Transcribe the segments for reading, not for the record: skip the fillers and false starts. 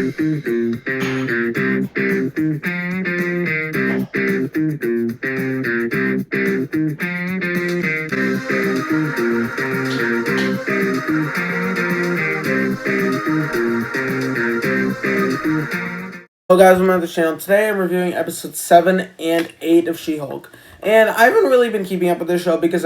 Hello guys, welcome to the channel. Today I'm reviewing episodes 7 and 8 of She-Hulk. And I haven't really been keeping up with this show because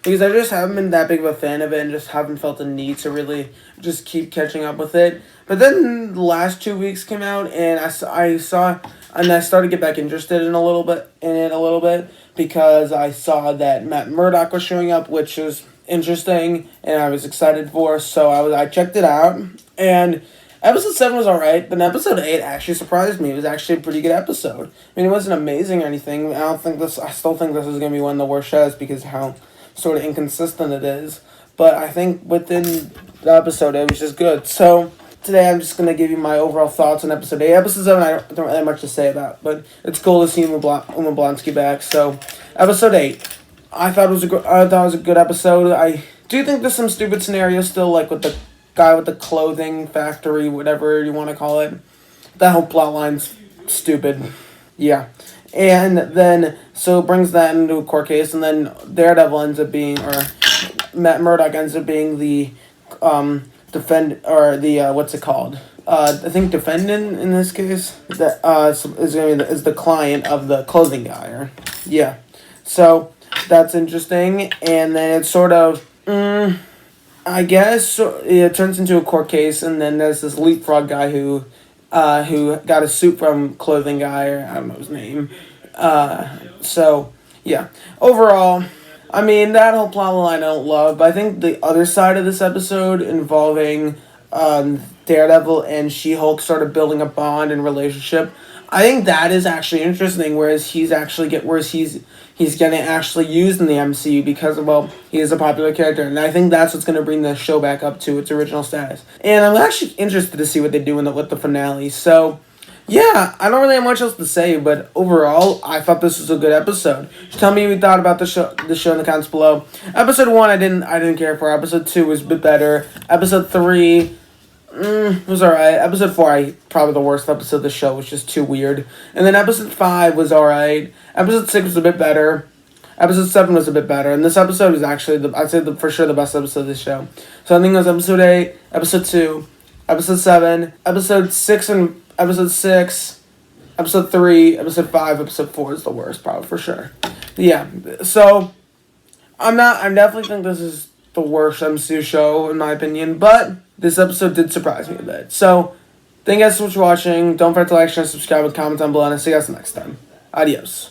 because I just haven't been that big of a fan of it and just haven't felt the need to really just keep catching up with it. But then the last 2 weeks came out and I saw and I started to get back interested in it a little bit because I saw that Matt Murdock was showing up, which was interesting and I was excited for. So I checked it out, and episode 7 was alright, but episode 8 actually surprised me. It was actually a pretty good episode. I mean, it wasn't amazing or anything. I still think this is going to be one of the worst shows because of how sort of inconsistent it is. But I think within the episode, it was just good. So today I'm just going to give you my overall thoughts on episode 8. Episode 7, I don't really have much to say about, but it's cool to see Uma Blonsky back. So, episode 8. I thought it was a good episode. I do think there's some stupid scenarios still, like with the guy with the clothing factory, whatever you want to call it. That whole plot line's stupid. Yeah. And then, so it brings that into a court case, and then Daredevil ends up being, or Matt Murdock ends up being the, what's it called? I think defendant in this case, that, is the client of the clothing guy, or, yeah. So, that's interesting, and then it's sort of, I guess it turns into a court case, and then there's this leapfrog guy who got a suit from clothing guy, or I don't know his name. So yeah. Overall, I mean, that whole plot line I don't love, but I think the other side of this episode involving Daredevil and She-Hulk sort of building a bond and relationship, I think that is actually interesting. Whereas he's getting actually used in the MCU because, well, he is a popular character, and I think that's what's going to bring the show back up to its original status. And I'm actually interested to see what they do with the finale. So, yeah, I don't really have much else to say, but overall, I thought this was a good episode. Just tell me what you thought about the show in the comments below. Episode 1, I didn't care for. Episode 2 was a bit better. Episode 3. It was alright. Episode 4, probably the worst episode of the show, was just too weird. And then episode 5 was alright. Episode 6 was a bit better. Episode 7 was a bit better. And this episode is actually, I'd say for sure the best episode of the show. So I think it was episode 8, episode 2, episode 7, episode 6, episode 3, episode 5, episode 4 is the worst, probably for sure. Yeah, so I definitely think this is the worst MCU show in my opinion, but this episode did surprise me a bit. So, thank you guys so much for watching. Don't forget to like, share, subscribe, and comment down below, and I'll see you guys next time. Adios.